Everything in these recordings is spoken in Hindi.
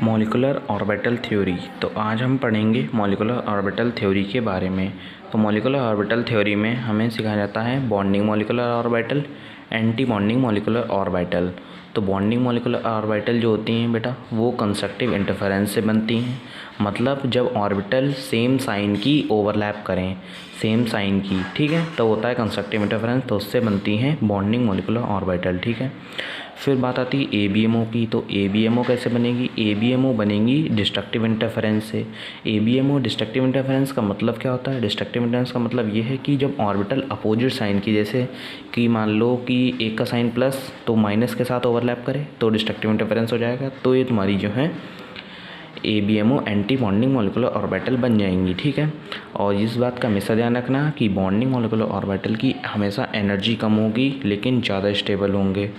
Molecular orbital theory. तो आज हम पढ़ेंगे मॉलिक्यूलर ऑर्बिटल थ्योरी के बारे में। तो मॉलिक्यूलर ऑर्बिटल थ्योरी में हमें सिखाया जाता है bonding molecular orbital, anti bonding molecular orbital. तो बॉन्डिंग मॉलिक्यूलर ऑर्बिटल जो होती हैं बेटा वो कंस्ट्रक्टिव इंटरफेरेंस से बनती हैं। मतलब जब ऑर्बिटल सेम साइन की ओवरलैप करें, सेम साइन की, ठीक है, तो होता है कंस्ट्रक्टिव इंटरफेरेंस, तो उससे बनती हैं बॉन्डिंग मॉलिक्यूलर ऑर्बिटल, ठीक है। फिर बात आती है ABMO की। तो ABMO कैसे बनेगी? ABMO बनेगी डिस्ट्रक्टिव इंटरफेरेंस से। ABMO डिस्ट्रक्टिव इंटरफेरेंस का मतलब क्या होता है? डिस्ट्रक्टिव इंटरफेरेंस का मतलब ये है कि जब ऑर्बिटल अपोजिट साइन की, जैसे कि मान लो कि एक का साइन प्लस तो माइनस के साथ ओवरलैप करे तो डिस्ट्रक्टिव इंटरफेरेंस हो जाएगा। तो ये तुम्हारी जो है ABMO anti bonding molecular orbital बन जाएंगी, ठीक है। और इस बात का हमेशा ध्यान रखना कि बॉन्डिंग मॉलिक्यूलर ऑर्बिटल की हमेशा एनर्जी कम होगी लेकिन ज़्यादा स्टेबल होंगे,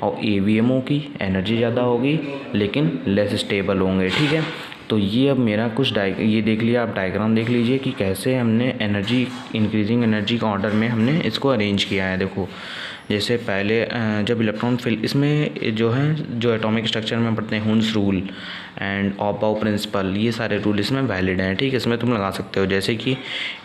और ABMO की एनर्जी ज़्यादा होगी लेकिन लेस स्टेबल होंगे, ठीक है। तो ये अब मेरा कुछ ये देख लिया, आप डायग्राम देख लीजिए कि कैसे हमने एनर्जी, इंक्रीजिंग एनर्जी का ऑर्डर में हमने इसको अरेंज किया है। देखो जैसे पहले जब इलेक्ट्रॉन फिल, इसमें जो है जो एटॉमिक स्ट्रक्चर में पढ़ते हैं हुन्स रूल एंड ऑफ-बाउ प्रिंसिपल, ये सारे रूल इसमें वैलिड हैं, ठीक है। इसमें तुम लगा सकते हो जैसे कि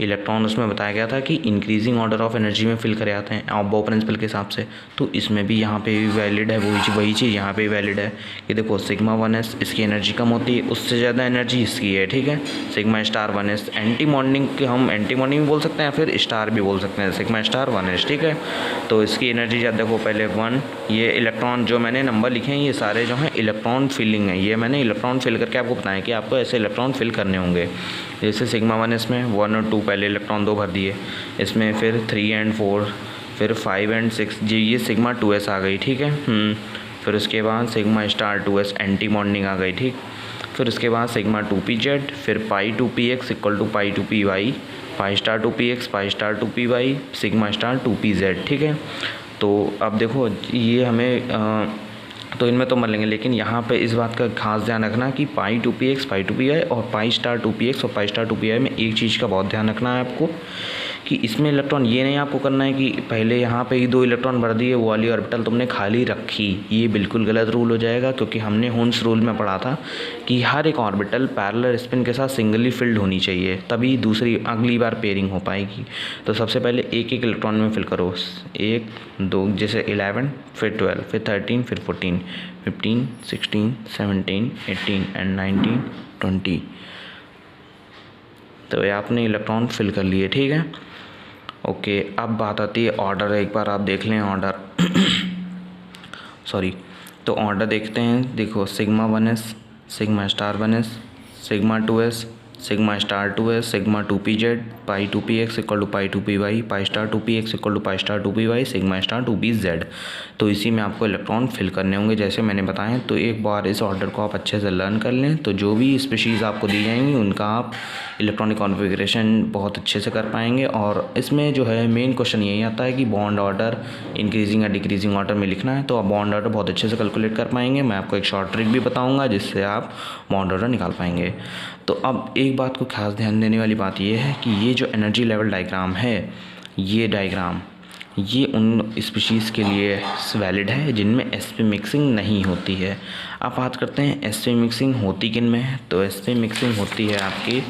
इलेक्ट्रॉन उसमें बताया गया था कि इंक्रीजिंग ऑर्डर ऑफ एनर्जी में फिल करे जाते हैं ऑफ-बाउ प्रिंसिपल के हिसाब से, तो इसमें भी यहाँ पे भी वैलिड है वही चीज़ यहाँ पे भी वैलिड है कि देखो सिग्मा 1s इसकी एनर्जी कम होती है, उससे ज़्यादा एनर्जी इसकी है, ठीक है। Sigma star 1s anti bonding के, हम एंटी बॉन्डिंग भी बोल सकते हैं फिर स्टार भी बोल सकते हैं, सिग्मा स्टार 1s, ठीक है। तो इसकी एनर्जी ज़्यादा, देखो पहले 1, ये इलेक्ट्रॉन जो मैंने नंबर लिखे हैं ये सारे जो हैं इलेक्ट्रॉन फिलिंग है, ये मैंने इलेक्ट्रॉन फिल करके आपको बताया कि आपको ऐसे इलेक्ट्रॉन फिल करने होंगे। जैसे सिग्मा 1s में 1 और 2 पहले इलेक्ट्रॉन 2 भर दिए, इसमें फिर 3 एंड 4, फिर 5 एंड 6, जी ये सिग्मा 2s आ गई, ठीक है। फिर उसके बाद sigma star 2s anti bonding आ गई, ठीक। फिर उसके बाद सिग्मा 2pz, फिर pi 2px equal to pi 2py, pi star 2px, pi star 2py, sigma star 2pz, ठीक है। तो अब देखो ये हमें तो इनमें तो मर लेंगे, लेकिन यहाँ पे इस बात का खास ध्यान रखना कि पाई 2px, पाई 2py और पाई स्टार 2px और पाई स्टार 2py में एक चीज़ का बहुत ध्यान रखना है आपको कि इसमें इलेक्ट्रॉन ये नहीं आपको करना है कि पहले यहाँ पे ही 2 इलेक्ट्रॉन भर दिए, वो वाली ऑर्बिटल तुमने खाली रखी, ये बिल्कुल गलत रूल हो जाएगा। क्योंकि हमने हुन्स रूल में पढ़ा था कि हर एक ऑर्बिटल पैरेलल स्पिन के साथ सिंगली फिल्ड होनी चाहिए, तभी दूसरी अगली बार पेयरिंग हो पाएगी। तो सबसे पहले एक एक इलेक्ट्रॉन में फिल करो, 1 2, जैसे 11, फिर 12, फिर 13, फिर 14, 15, 16, 17, 18 एंड 19, 20। तो ये आपने इलेक्ट्रॉन फिल कर लिए, ठीक है। ओके, अब बात आती है ऑर्डर। एक बार आप देख लें ऑर्डर सॉरी, तो ऑर्डर देखते हैं। देखो sigma 1s, sigma star 1s, sigma 2s, sigma star 2s, sigma 2pz, pi 2px equal to pi 2py, pi star 2px equal to pi star 2py, sigma star 2pz। तो इसी में आपको इलेक्ट्रॉन फिल करने होंगे जैसे मैंने बताया। तो एक बार इस ऑर्डर को आप अच्छे से लर्न कर लें तो जो भी स्पीशीज़ आपको दी जाएंगी उनका आप इलेक्ट्रॉनिक कॉन्फ़िगरेशन बहुत अच्छे से कर पाएंगे। और इसमें जो है मेन क्वेश्चन यही आता है कि बॉन्ड ऑर्डर इंक्रीजिंग या डिक्रीजिंग ऑर्डर में लिखना है, तो आप बॉन्ड ऑर्डर बहुत अच्छे से कैलकुलेट कर पाएंगे। मैं आपको एक शॉर्ट ट्रिक भी बताऊँगा जिससे आप बॉन्ड ऑर्डर निकाल पाएंगे। तो अब एक बात को खास ध्यान देने वाली बात यह है कि ये जो एनर्जी लेवल डायग्राम है, ये डायग्राम ये उन स्पीशीज़ के लिए वैलिड है जिनमें sp मिक्सिंग नहीं होती है। अब बात करते हैं sp मिक्सिंग होती किन में है। तो sp मिक्सिंग होती है आपकी,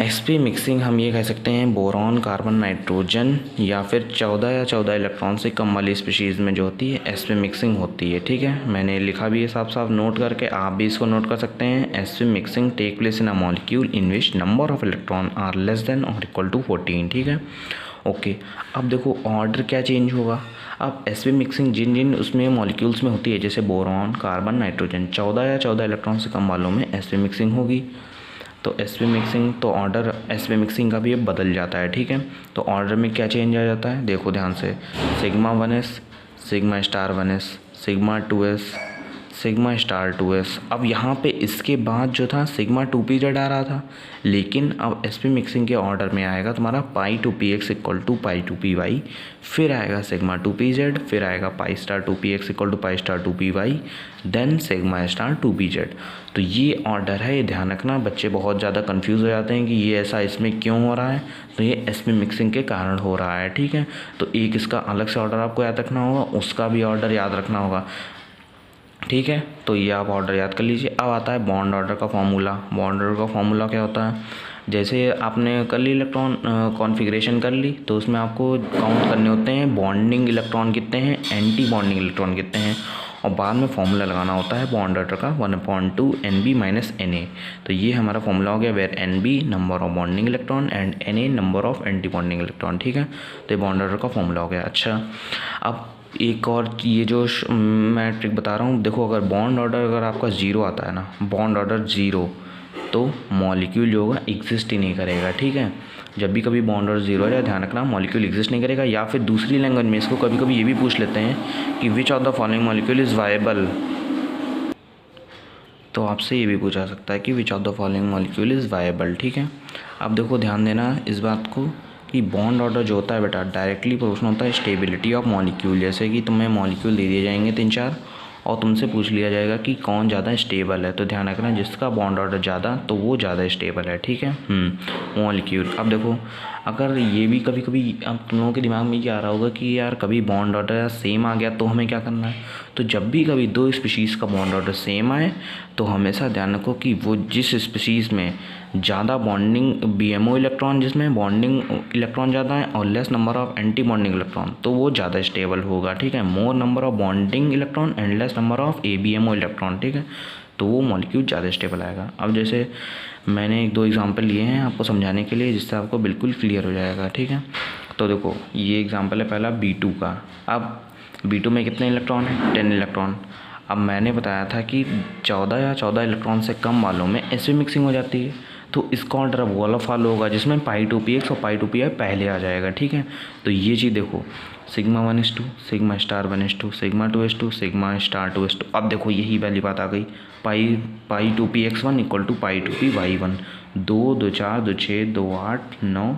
sp मिक्सिंग हम ये कह सकते हैं बोरॉन, कार्बन, नाइट्रोजन या फिर 14 इलेक्ट्रॉन से कम वाली स्पीशीज़ में जो होती है sp मिक्सिंग होती है, ठीक है। मैंने लिखा भी है साफ साफ नोट करके, आप भी इसको नोट कर सकते हैं। sp mixing take place in a molecule in which number of electron are less than और इक्वल टू 14, ठीक है। ओके, अब देखो ऑर्डर क्या चेंज होगा। अब sp मिक्सिंग जिन जिन उसमें मॉलिक्यूल्स में होती है, जैसे बोरॉन, कार्बन, नाइट्रोजन, 14 इलेक्ट्रॉन से कम वालों में sp मिक्सिंग होगी। तो sp मिक्सिंग, तो ऑर्डर sp मिक्सिंग का भी अब बदल जाता है, ठीक है। तो ऑर्डर में क्या चेंज आ जाता है, देखो ध्यान से, sigma 1s, sigma star 1s, sigma 2s, sigma star 2s। अब यहाँ पे इसके बाद जो था सिग्मा 2pz आ रहा था, लेकिन अब sp मिक्सिंग के ऑर्डर में आएगा तुम्हारा पाई 2px equal to pi 2py, फिर आएगा सिग्मा 2pz, फिर आएगा pi star 2px equal to pi star 2py, then sigma star 2pz। तो ये ऑर्डर है, ये ध्यान रखना। बच्चे बहुत ज़्यादा कंफ्यूज हो जाते हैं कि ये ऐसा इसमें क्यों हो रहा है, तो ये sp मिक्सिंग के कारण हो रहा है, ठीक है। तो एक इसका अलग से ऑर्डर आपको याद रखना होगा, उसका भी ऑर्डर याद रखना होगा। ठीक है, तो ये आप ऑर्डर याद कर लीजिए। अब आता है बॉन्ड ऑर्डर का फॉर्मूला। बॉन्ड ऑर्डर का फॉर्मूला क्या होता है, जैसे आपने कर ली इलेक्ट्रॉन कॉन्फ़िगरेशन कर ली, तो उसमें आपको काउंट करने होते हैं बॉन्डिंग इलेक्ट्रॉन कितने हैं, एंटी बॉन्डिंग इलेक्ट्रॉन कितने हैं, और बाद में फॉर्मूला लगाना होता है बॉन्ड ऑर्डर का 1/2 NB - NA। तो ये हमारा फॉर्मूला हो गया, where NB number of bonding electron and NA number of anti bonding electron. ठीक है, तो ये बॉन्ड ऑर्डर का फॉर्मूला हो गया। अच्छा, अब एक और ये जो मैं ट्रिक बता रहा हूँ, देखो अगर बॉन्ड ऑर्डर अगर आपका 0 आता है ना, बॉन्ड ऑर्डर 0, तो मॉलिक्यूल जो होगा एग्जिस्ट ही नहीं करेगा। ठीक है, जब भी कभी बॉन्ड ऑर्डर 0 आ जाए ध्यान रखना मॉलिक्यूल एग्जिस्ट नहीं करेगा। या फिर दूसरी लैंग्वेज में इसको कभी कभी ये भी पूछ लेते हैं कि which of the following molecule is viable, तो आपसे ये भी पूछा सकता है कि which of the following molecule is viable. ठीक है, अब देखो ध्यान देना इस बात को कि बॉन्ड ऑर्डर जो होता है बेटा डायरेक्टली प्रश्न होता है स्टेबिलिटी ऑफ मॉलिक्यूल। जैसे कि तुम्हें मॉलिक्यूल दे दिए जाएंगे 3-4 और तुमसे पूछ लिया जाएगा कि कौन ज़्यादा स्टेबल है, तो ध्यान रखना जिसका बॉन्ड ऑर्डर ज़्यादा तो वो ज़्यादा स्टेबल है। ठीक है, मॉलिक्यूल। अब देखो अगर ये भी कभी कभी अब तुम लोगों के दिमाग में ये आ रहा होगा कि यार कभी बॉन्ड ऑर्डर सेम आ गया तो हमें क्या करना है, तो जब भी कभी दो स्पीशीज़ का बॉन्ड ऑर्डर सेम आए तो हमेशा ध्यान रखो कि वो जिस स्पीशीज़ में ज़्यादा बॉन्डिंग BMO इलेक्ट्रॉन, जिसमें बॉन्डिंग इलेक्ट्रॉन ज़्यादा है और less number of anti bonding electron, तो वो ज़्यादा स्टेबल होगा। ठीक है, मोर number of bonding electron and less number of ABMO electron. ठीक है, तो वो मॉलिक्यूल ज़्यादा स्टेबल आएगा। अब जैसे मैंने 1-2 एग्जांपल लिए हैं आपको समझाने के लिए, जिससे आपको बिल्कुल क्लियर हो जाएगा। ठीक है, तो देखो ये एग्जांपल है पहला B2 का। अब B2 में कितने इलेक्ट्रॉन हैं, 10 इलेक्ट्रॉन। अब मैंने बताया था कि 14 या 14 इलेक्ट्रॉन से कम वालों में ऐसे मिक्सिंग हो जाती है, तो इसका ऑर्डर अब वाला फॉलो होगा जिसमें π2px और π2pi पहले आ जाएगा। ठीक है, तो ये चीज़ देखो σ1s2 σ*1s2 σ2s2 σ*2s2। अब देखो यही वाली बात आ गई, π2px1 = π2py1। 2 2 4 2 6 2 8 9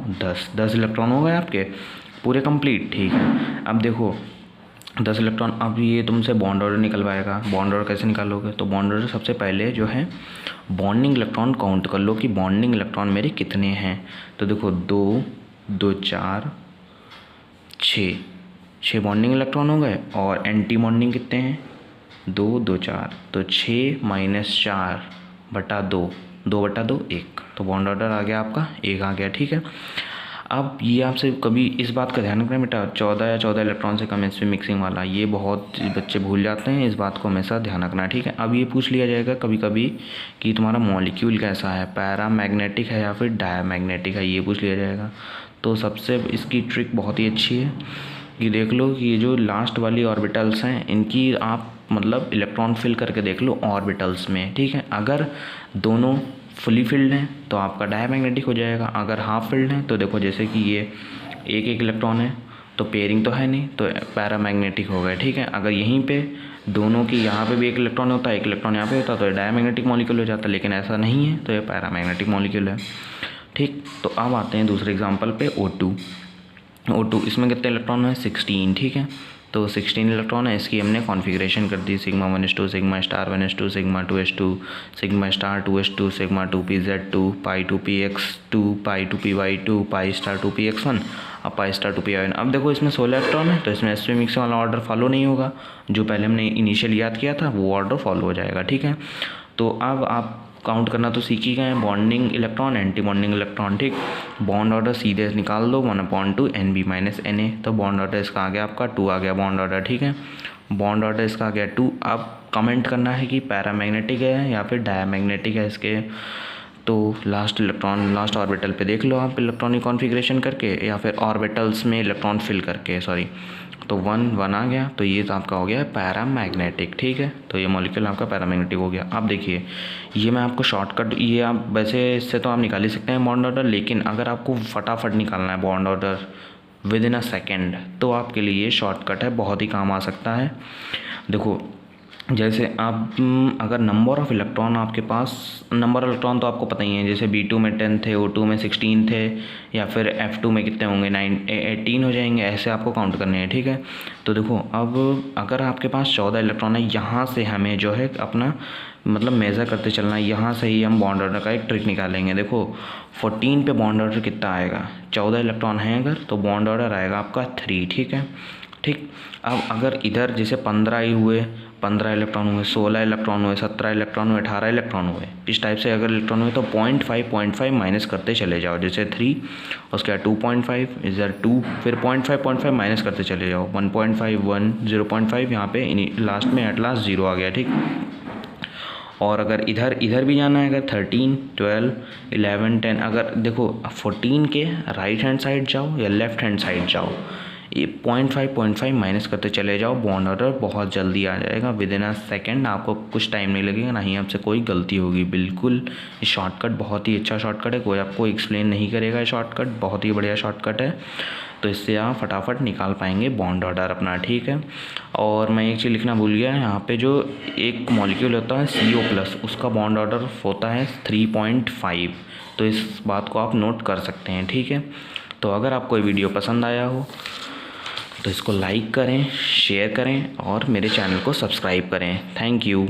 10 इलेक्ट्रॉन हो गए आपके पूरे कंप्लीट। ठीक है, अब देखो 10 इलेक्ट्रॉन। अब ये तुमसे बॉन्ड ऑर्डर निकलवाएगा। बॉन्ड ऑर्डर कैसे निकालोगे, तो बॉन्ड ऑर्डर सबसे पहले जो है बॉन्डिंग इलेक्ट्रॉन काउंट कर लो कि बॉन्डिंग इलेक्ट्रॉन मेरे कितने हैं। तो देखो 2 2 4 6 बॉन्डिंग इलेक्ट्रॉन हो गए, और एंटी बॉन्डिंग कितने हैं 2 2 4, तो 6 - 4/2 2/2 1, तो बॉन्ड ऑर्डर आ गया आपका 1 आ गया। ठीक है, अब ये आपसे कभी इस बात का ध्यान रखना बेटा 14 या 14 इलेक्ट्रॉन से कम इसमें मिक्सिंग वाला, ये बहुत बच्चे भूल जाते हैं, इस बात को हमेशा ध्यान रखना। ठीक है, अब ये पूछ लिया जाएगा कभी कभी कि तुम्हारा मॉलिक्यूल कैसा है, पैरामैग्नेटिक है या फिर डायमैग्नेटिक है, ये पूछ लिया जाएगा। तो सबसे इसकी ट्रिक बहुत ही अच्छी है कि देख लो कि ये जो लास्ट वाली ऑर्बिटल्स हैं इनकी आप मतलब इलेक्ट्रॉन फिल करके देख लो ऑर्बिटल्स में। ठीक है, अगर दोनों फुली फिल्ड हैं तो आपका डायमैग्नेटिक हो जाएगा, अगर हाफ फिल्ड हैं तो देखो जैसे कि ये एक इलेक्ट्रॉन है तो पेयरिंग तो है नहीं, तो पैरामैग्नेटिक हो गए। ठीक है, अगर यहीं पे दोनों की यहाँ पे भी एक इलेक्ट्रॉन होता है, एक इलेक्ट्रॉन यहाँ पे होता है, तो डायमैग्नेटिक मॉलिक्यूल हो जाता है, लेकिन ऐसा नहीं है तो ये पैरामैग्नेटिक मॉलिक्यूल है। ठीक, तो अब आते हैं दूसरे एग्जाम्पल पे O2। इसमें कितने इलेक्ट्रॉन है 16। ठीक है, तो 16 इलेक्ट्रॉन है, इसकी हमने कॉन्फ़िगरेशन कर दी σ1s2 σ*1s2 σ2s2 σ*2s2 σ2pz2 π2px2 π2py2 π*2px1 अब π*2py1। अब देखो इसमें 16 इलेक्ट्रॉन है तो इसमें sp मिक्सिंग वाला ऑर्डर फॉलो नहीं होगा, जो पहले हमने इनिशियल याद किया था वो ऑर्डर फॉलो हो जाएगा। ठीक है, तो अब आप काउंट करना तो सीख ही गए हैं, bonding electron anti bonding electron. ठीक, बॉन्ड ऑर्डर सीधे निकाल दो 1/2 NB - NA, तो बॉन्ड ऑर्डर इसका आ गया आपका 2 आ गया बॉन्ड ऑर्डर। ठीक है, बॉन्ड ऑर्डर इसका आ गया 2। अब कमेंट करना है कि पैरामैग्नेटिक है या फिर डायमैग्नेटिक है इसके, तो लास्ट ऑर्बिटल पे देख लो आप इलेक्ट्रॉनिक कॉन्फ़िगरेशन करके या फिर ऑर्बिटल्स में इलेक्ट्रॉन फिल करके, सॉरी, तो 1 आ गया, तो ये तो आपका हो गया पैरामैग्नेटिक। ठीक है, तो ये मॉलिक्यूल आपका पैरामैग्नेटिक हो गया। अब देखिए ये मैं आपको शॉर्टकट, ये आप वैसे इससे तो आप निकाल ही सकते हैं बॉन्ड ऑर्डर, लेकिन अगर आपको फटाफट निकालना है bond order within a second तो आपके लिए ये शॉर्टकट है, बहुत ही काम आ सकता है। देखो जैसे आप अगर नंबर ऑफ़ इलेक्ट्रॉन आपके पास, नंबर ऑफ इलेक्ट्रॉन तो आपको पता ही है, जैसे B2 में 10 थे, O2 में 16 थे, या फिर F2 में कितने होंगे 18 हो जाएंगे, ऐसे आपको काउंट करने हैं। ठीक है, तो देखो अब अगर आपके पास 14 इलेक्ट्रॉन है, यहाँ से हमें जो है अपना मतलब मेज़र करते चलना है, यहाँ से ही हम बॉन्ड ऑर्डर का एक ट्रिक निकालेंगे। देखो 14 पे बॉन्ड ऑर्डर कितना आएगा, 14 इलेक्ट्रॉन हैं अगर, तो बॉन्ड ऑर्डर आएगा आपका 3। ठीक है, ठीक, अब अगर इधर जैसे 15 ही हुए 15 इलेक्ट्रॉन हुए, 16 इलेक्ट्रॉन हुए, 17 इलेक्ट्रॉन हुए, 18 इलेक्ट्रॉन हुए। इस टाइप से अगर इलेक्ट्रॉन हुए तो 0.5 माइनस करते चले जाओ। जैसे 3, उसके बाद 2.5, इधर 2, फिर 0.5 माइनस करते चले जाओ। 1.5, 1, 0.5, यहाँ पे लास्ट में एट लास्ट 0 आ गया, ठीक। और अगर इधर भी जाना है, अगर 13, 12, 11, 10, अगर देखो 14 के राइट हैंड साइड जाओ या लेफ्ट हैंड साइड जाओ, ये 0.5 माइनस करते चले जाओ, बॉन्ड ऑर्डर बहुत जल्दी आ जाएगा। विद इन अ सेकेंड, आपको कुछ टाइम नहीं लगेगा, ना ही आपसे कोई गलती होगी। बिल्कुल ये शॉर्टकट बहुत ही अच्छा शॉर्टकट है, कोई आपको एक्सप्लेन नहीं करेगा। ये शॉर्टकट बहुत ही बढ़िया शॉर्टकट है, तो इससे आप फटाफट निकाल पाएंगे बॉन्ड ऑर्डर अपना, ठीक है। और मैं एक चीज़ लिखना भूल गया, यहाँ पे जो एक मॉलिक्यूल होता है CO+, उसका बॉन्ड ऑर्डर होता है 3.5, तो इस बात को आप नोट कर सकते हैं, ठीक है। तो अगर आपको ये वीडियो पसंद आया हो तो इसको लाइक करें, शेयर करें और मेरे चैनल को सब्सक्राइब करें। Thank you.